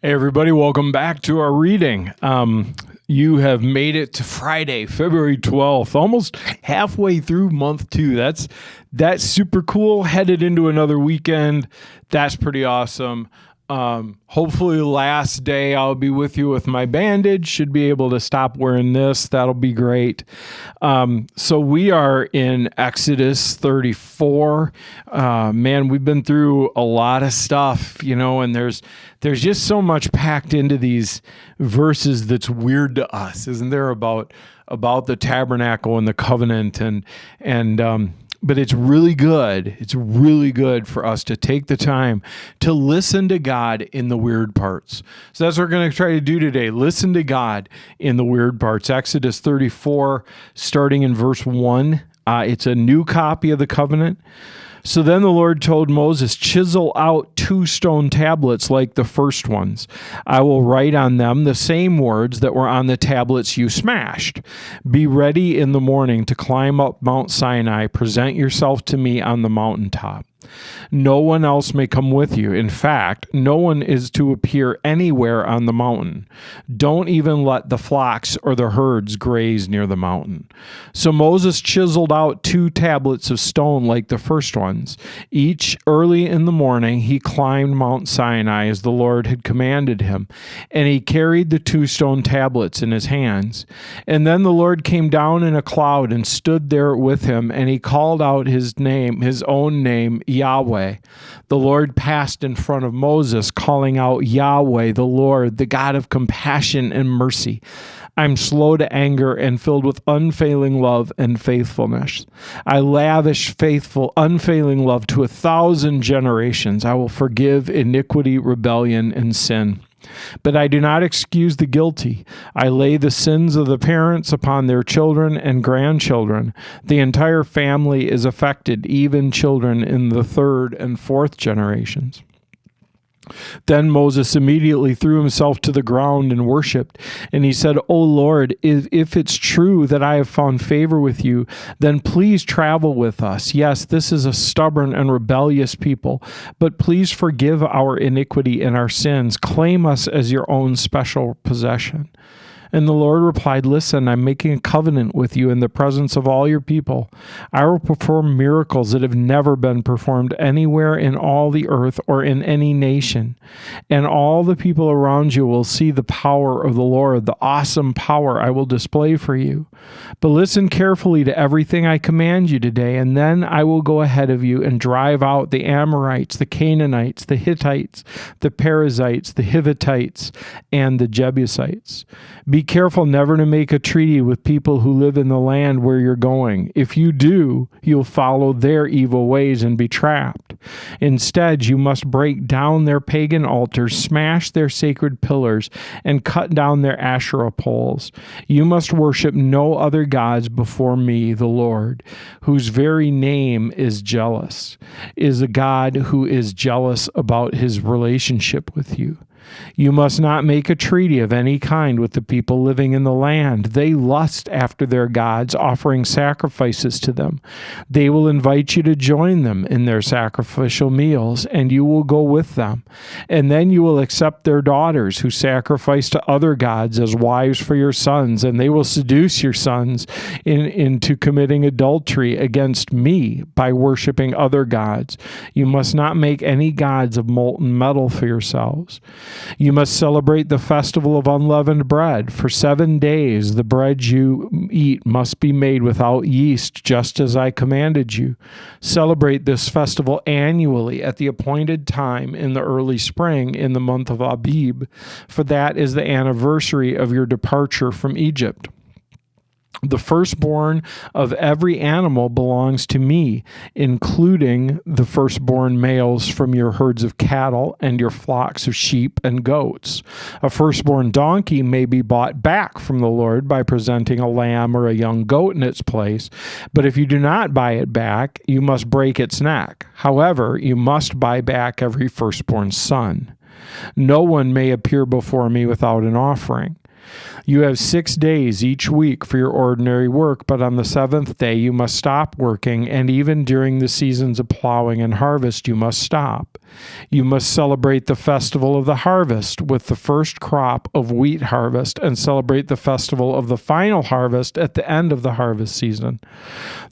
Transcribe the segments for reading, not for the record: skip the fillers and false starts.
Hey, everybody, welcome back to our reading. You have made it to Friday, February 12th, almost halfway through month 2. That's super cool. Headed into another weekend. That's pretty awesome. Hopefully last day I'll be with you with my bandage. Should be able to stop wearing this. That'll be great. So we are in Exodus 34. Man, we've been through a lot of stuff, and there's just so much packed into these verses that's weird to us, isn't there, about the tabernacle and the covenant and but it's really good. It's really good for us to take the time to listen to God in the weird parts. So that's what we're going to try to do today. Listen to God in the weird parts. Exodus 34, starting in verse 1. It's a new copy of the covenant. So then the Lord told Moses, chisel out 2 stone tablets like the first ones. I will write on them the same words that were on the tablets you smashed. Be ready in the morning to climb up Mount Sinai. Present yourself to me on the mountaintop. No one else may come with you. In fact, no one is to appear anywhere on the mountain. Don't even let the flocks or the herds graze near the mountain. So Moses chiseled out 2 tablets of stone like the first ones. Each early in the morning he climbed Mount Sinai as the Lord had commanded him, and he carried the 2 stone tablets in his hands. And then the Lord came down in a cloud and stood there with him, and he called out his own name, Yahweh. The Lord passed in front of Moses, calling out, Yahweh, the Lord, the God of compassion and mercy. I'm slow to anger and filled with unfailing love and faithfulness. I lavish unfailing love to 1,000 generations. I will forgive iniquity, rebellion, and sin. But I do not excuse the guilty. I lay the sins of the parents upon their children and grandchildren. The entire family is affected, even children in the 3rd and 4th generations. Then Moses immediately threw himself to the ground and worshipped. And he said, O Lord, if it's true that I have found favor with you, then please travel with us. Yes, this is a stubborn and rebellious people, but please forgive our iniquity and our sins. Claim us as your own special possession. And the Lord replied, listen, I'm making a covenant with you in the presence of all your people. I will perform miracles that have never been performed anywhere in all the earth or in any nation. And all the people around you will see the power of the Lord, the awesome power I will display for you. But listen carefully to everything I command you today, and then I will go ahead of you and drive out the Amorites, the Canaanites, the Hittites, the Perizzites, the Hivitites, and the Jebusites. Be careful never to make a treaty with people who live in the land where you're going. If you do, you'll follow their evil ways and be trapped. Instead, you must break down their pagan altars, smash their sacred pillars, and cut down their Asherah poles. You must worship no other gods before me, the Lord, whose very name is jealous, is a God who is jealous about his relationship with you. You must not make a treaty of any kind with the people living in the land. They lust after their gods, offering sacrifices to them. They will invite you to join them in their sacrificial meals, and you will go with them. And then you will accept their daughters who sacrifice to other gods as wives for your sons, and they will seduce your sons into committing adultery against me by worshiping other gods. You must not make any gods of molten metal for yourselves. You must celebrate the festival of unleavened bread. For 7 days, the bread you eat must be made without yeast, just as I commanded you. Celebrate this festival annually at the appointed time in the early spring in the month of Abib, for that is the anniversary of your departure from Egypt. The firstborn of every animal belongs to me, including the firstborn males from your herds of cattle and your flocks of sheep and goats. A firstborn donkey may be bought back from the Lord by presenting a lamb or a young goat in its place, but if you do not buy it back, you must break its neck. However, you must buy back every firstborn son. No one may appear before me without an offering. You have 6 days each week for your ordinary work, but on the seventh day you must stop working, and even during the seasons of plowing and harvest you must stop. You must celebrate the festival of the harvest with the first crop of wheat harvest, and celebrate the festival of the final harvest at the end of the harvest season.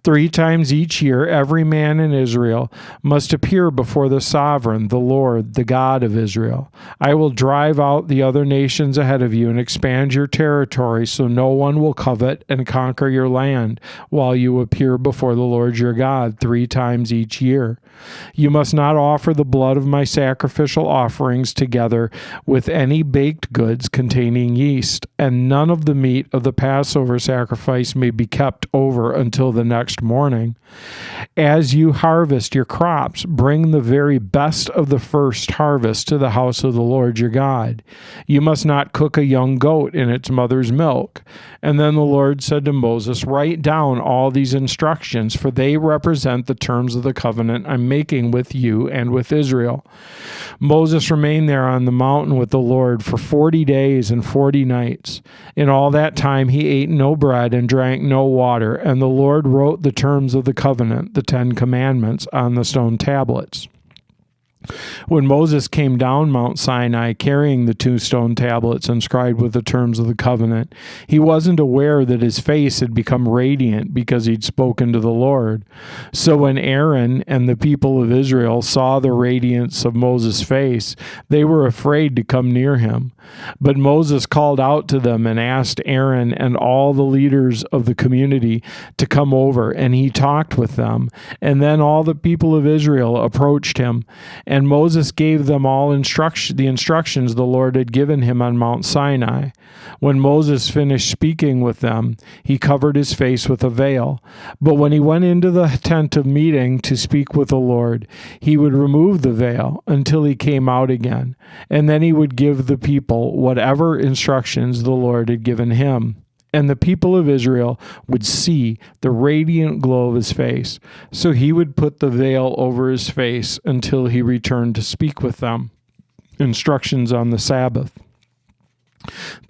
3 times each year, every man in Israel must appear before the sovereign, the Lord, the God of Israel. I will drive out the other nations ahead of you and expand your territory, so no one will covet and conquer your land while you appear before the Lord your God 3 times each year. You must not offer the blood of my sacrificial offerings together with any baked goods containing yeast, and none of the meat of the Passover sacrifice may be kept over until the next morning. As you harvest your crops, bring the very best of the first harvest to the house of the Lord your God. You must not cook a young goat in its mother's milk. And then the Lord said to Moses, write down all these instructions, for they represent the terms of the covenant I'm making with you and with Israel. Moses remained there on the mountain with the Lord for 40 days and 40 nights. In all that time he ate no bread and drank no water, and the Lord wrote the terms of the covenant, the 10 commandments, on the stone tablets. When Moses came down Mount Sinai carrying the 2 stone tablets inscribed with the terms of the covenant, he wasn't aware that his face had become radiant because he'd spoken to the Lord. So when Aaron and the people of Israel saw the radiance of Moses' face, they were afraid to come near him. But Moses called out to them and asked Aaron and all the leaders of the community to come over, and he talked with them. And then all the people of Israel approached him, and Moses gave them all the instructions the Lord had given him on Mount Sinai. When Moses finished speaking with them, he covered his face with a veil. But when he went into the tent of meeting to speak with the Lord, he would remove the veil until he came out again, and then he would give the people whatever instructions the Lord had given him. And the people of Israel would see the radiant glow of his face. So he would put the veil over his face until he returned to speak with them. Instructions on the Sabbath.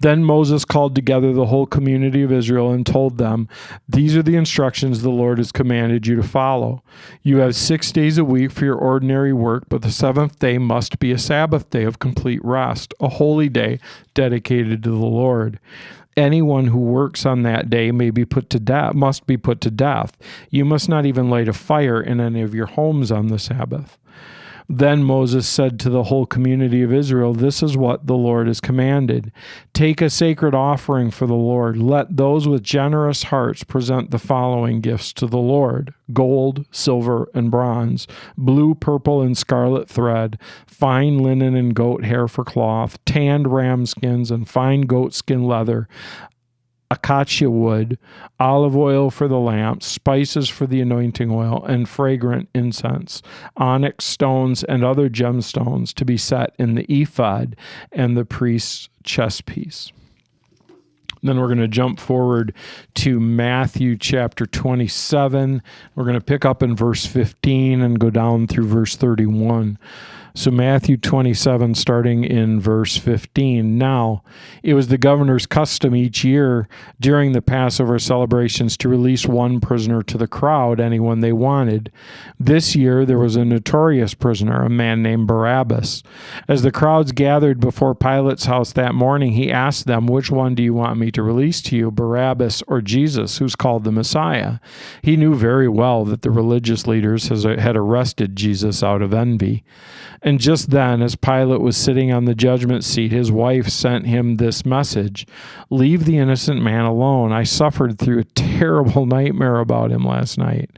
Then Moses called together the whole community of Israel and told them, these are the instructions the Lord has commanded you to follow. You have 6 days a week for your ordinary work, but the 7th day must be a Sabbath day of complete rest, a holy day dedicated to the Lord. Anyone who works on that day must be put to death. You must not even light a fire in any of your homes on the Sabbath. Then Moses said to the whole community of Israel, this is what the Lord has commanded. Take a sacred offering for the Lord. Let those with generous hearts present the following gifts to the Lord: gold, silver, and bronze, blue, purple, and scarlet thread, fine linen and goat hair for cloth, tanned ram skins and fine goat skin leather, acacia wood, olive oil for the lamps, spices for the anointing oil, and fragrant incense, onyx stones and other gemstones to be set in the ephod and the priest's chest piece. Then we're going to jump forward to Matthew chapter 27. We're going to pick up in verse 15 and go down through verse 31. So Matthew 27, starting in verse 15. Now, it was the governor's custom each year during the Passover celebrations to release one prisoner to the crowd, anyone they wanted. This year, there was a notorious prisoner, a man named Barabbas. As the crowds gathered before Pilate's house that morning, he asked them, which one do you want me to release to you, Barabbas or Jesus, who's called the Messiah? He knew very well that the religious leaders had arrested Jesus out of envy. And just then, as Pilate was sitting on the judgment seat, his wife sent him this message: leave the innocent man alone. I suffered through a terrible nightmare about him last night.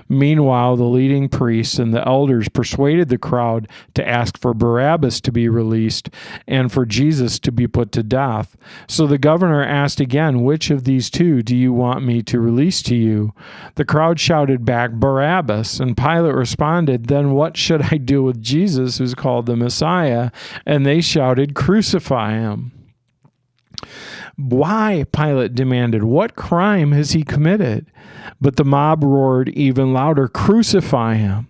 Meanwhile, the leading priests and the elders persuaded the crowd to ask for Barabbas to be released and for Jesus to be put to death. So the governor asked again, which of these two do you want me to release to you? The crowd shouted back, Barabbas. And Pilate responded, then what should I do with Jesus, who's called the Messiah? And they shouted, crucify him. Why? Pilate demanded. What crime has he committed? But the mob roared even louder, crucify him.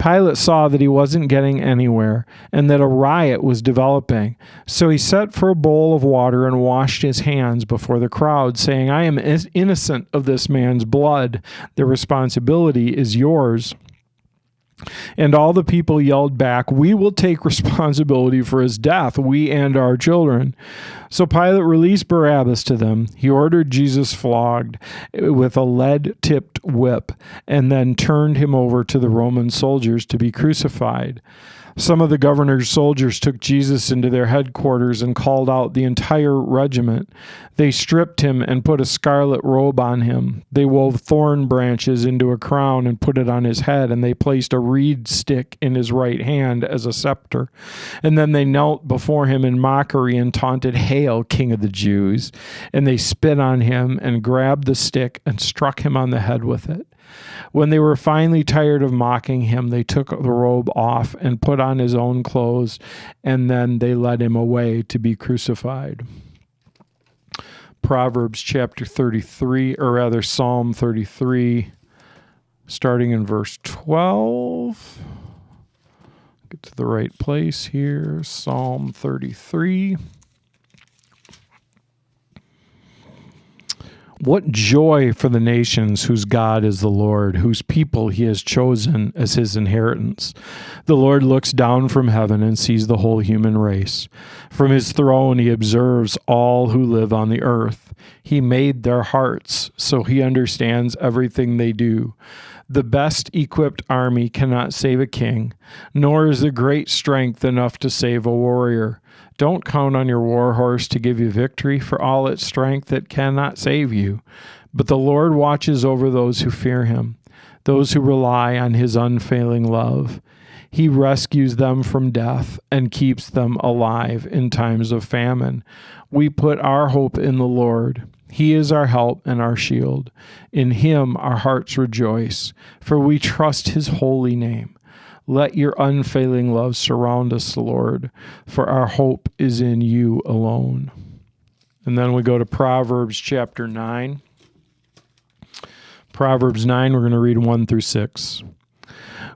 Pilate saw that he wasn't getting anywhere and that a riot was developing. So he sent for a bowl of water and washed his hands before the crowd, saying, I am innocent of this man's blood. The responsibility is yours. And all the people yelled back, we will take responsibility for his death, we and our children. So Pilate released Barabbas to them. He ordered Jesus flogged with a lead-tipped whip and then turned him over to the Roman soldiers to be crucified. Some of the governor's soldiers took Jesus into their headquarters and called out the entire regiment. They stripped him and put a scarlet robe on him. They wove thorn branches into a crown and put it on his head, and they placed a reed stick in his right hand as a scepter. And then they knelt before him in mockery and taunted, Hail, King of the Jews! And they spit on him and grabbed the stick and struck him on the head with it. When they were finally tired of mocking him, they took the robe off and put on his own clothes, and then they led him away to be crucified. Proverbs chapter 33, or rather Psalm 33, starting in verse 12. Get to the right place here. Psalm 33. What joy for the nations whose God is the Lord, whose people he has chosen as his inheritance. The Lord looks down from heaven and sees the whole human race. From his throne he observes all who live on the earth. He made their hearts, so he understands everything they do. The best equipped army cannot save a king, nor is the great strength enough to save a warrior. Don't count on your war horse to give you victory, for all its strength it cannot save you. But the Lord watches over those who fear him, those who rely on his unfailing love. He rescues them from death and keeps them alive in times of famine. We put our hope in the Lord. He is our help and our shield. In him our hearts rejoice, for we trust his holy name. Let your unfailing love surround us, Lord, for our hope is in you alone. And then we go to Proverbs chapter 9. Proverbs 9, we're going to read 1 through 6.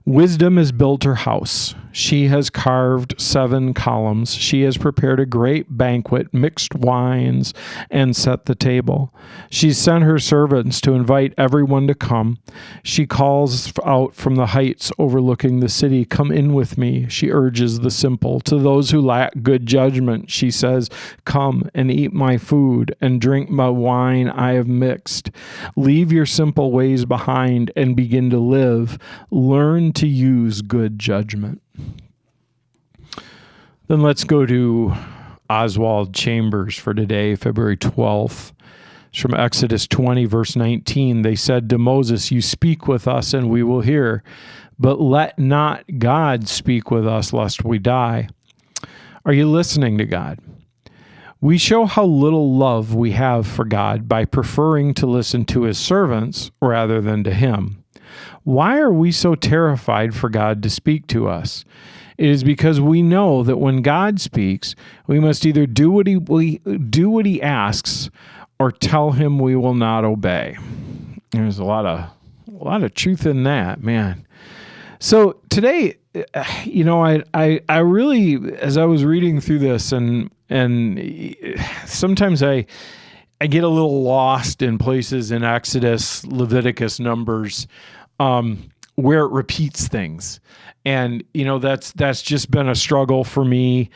Wisdom has built her house. She has carved 7 columns. She has prepared a great banquet, mixed wines, and set the table. She sent her servants to invite everyone to come. She calls out from the heights overlooking the city, Come in with me, she urges the simple. To those who lack good judgment, she says, Come and eat my food and drink my wine I have mixed. Leave your simple ways behind and begin to live. Learn to use good judgment. Then let's go to Oswald Chambers for today, February 12th. It's from Exodus 20, verse 19. They said to Moses, You speak with us and we will hear, but let not God speak with us lest we die. Are you listening to God? We show how little love we have for God by preferring to listen to his servants rather than to him. Why are we so terrified for God to speak to us? It is because we know that when God speaks, we must either do what he asks or tell him we will not obey. There's a lot of truth in that, man. So today, I really, as I was reading through this, and sometimes I get a little lost in places in Exodus, Leviticus, Numbers, where it repeats things. And, that's just been a struggle for me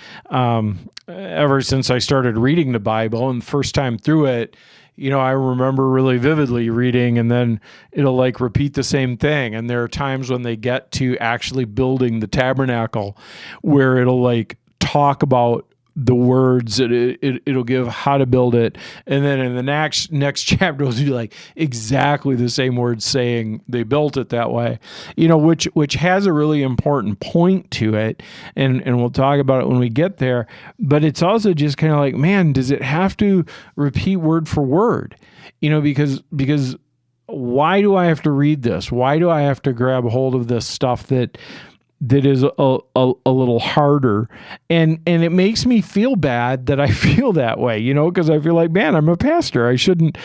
ever since I started reading the Bible. And the first time through it, I remember really vividly reading, and then it'll repeat the same thing. And there are times when they get to actually building the tabernacle where it'll talk about the words, it'll give how to build it, and then in the next chapter it'll do exactly the same words saying they built it that way, which has a really important point to it, and we'll talk about it when we get there. But it's also just kind of man, does it have to repeat word for word? Because why do I have to read this? Why do I have to grab hold of this stuff that that is a little harder, and it makes me feel bad that I feel that way, because I feel like, man, I'm a pastor. I shouldn't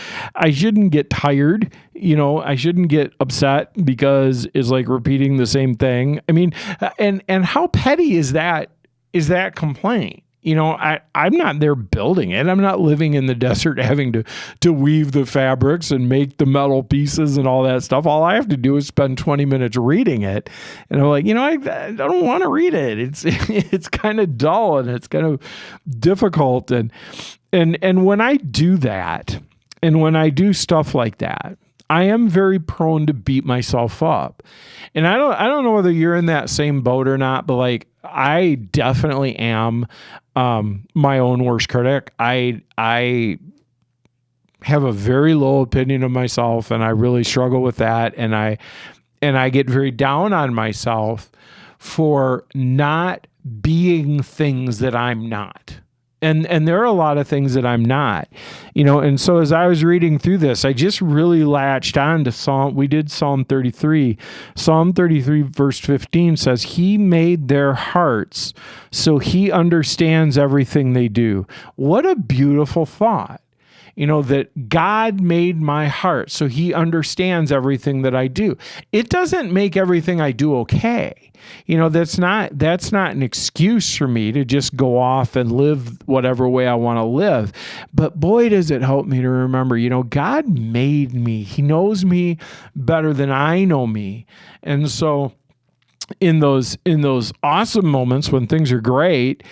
get tired. I shouldn't get upset because it's like repeating the same thing. I mean, and how petty is that complaint? I'm not there building it. I'm not living in the desert having to weave the fabrics and make the metal pieces and all that stuff. All I have to do is spend 20 minutes reading it. And I'm like, I don't want to read it. It's kind of dull and it's kind of difficult. And when I do that, and when I do stuff like that, I am very prone to beat myself up. And I don't know whether you're in that same boat or not, but like, I definitely am my own worst critic. I have a very low opinion of myself, and I really struggle with that. And I get very down on myself for not being things that I'm not. And there are a lot of things that I'm not, and so as I was reading through this, I just really latched on to Psalm 33. Psalm 33 verse 15 says, He made their hearts so He understands everything they do. What a beautiful thought. That God made my heart so He understands everything that I do. It doesn't make everything I do okay. That's not an excuse for me to just go off and live whatever way I want to live. But boy, does it help me to remember, God made me. He knows me better than I know me. And so in those awesome moments when things are great,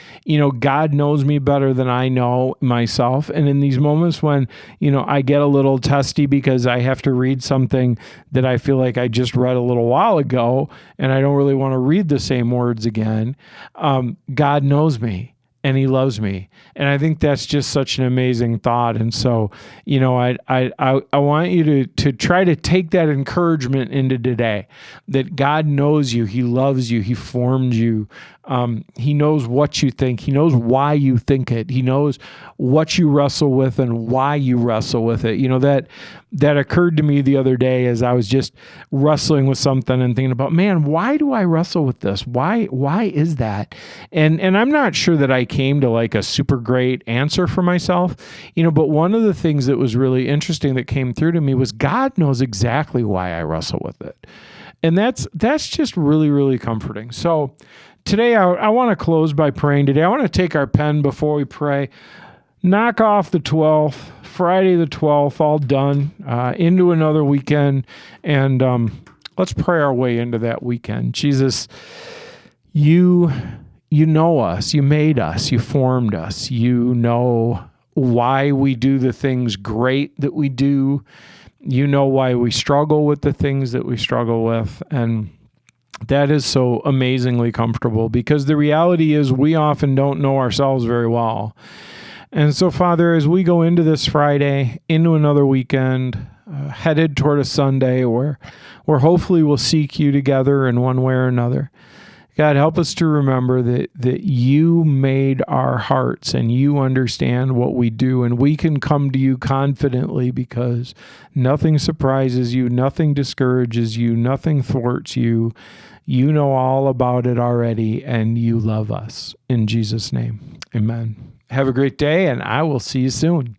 God knows me better than I know myself. And in these moments when, I get a little testy because I have to read something that I feel like I just read a little while ago, and I don't really want to read the same words again, God knows me. And He loves me. And I think that's just such an amazing thought. And so, I want you to try to take that encouragement into today, that God knows you. He loves you. He formed you. He knows what you think. He knows why you think it. He knows what you wrestle with and why you wrestle with it. That occurred to me the other day as I was just wrestling with something and thinking about, man, why do I wrestle with this? Why is that? And I'm not sure that I came to like a super great answer for myself, but one of the things that was really interesting that came through to me was God knows exactly why I wrestle with it. And that's just really, really comforting. So today I want to close by praying today. I want to take our pen before we pray, knock off the 12th, Friday the 12th, all done, into another weekend. And let's pray our way into that weekend. Jesus, you know us, you made us, you formed us, you know why we do the things great that we do. You know why we struggle with the things that we struggle with. And that is so amazingly comfortable, because the reality is we often don't know ourselves very well. And so, Father, as we go into this Friday, into another weekend, headed toward a Sunday where hopefully we'll seek you together in one way or another, God, help us to remember that you made our hearts and you understand what we do, and we can come to you confidently because nothing surprises you, nothing discourages you, nothing thwarts you. You know all about it already, and you love us. In Jesus' name, amen. Have a great day, and I will see you soon.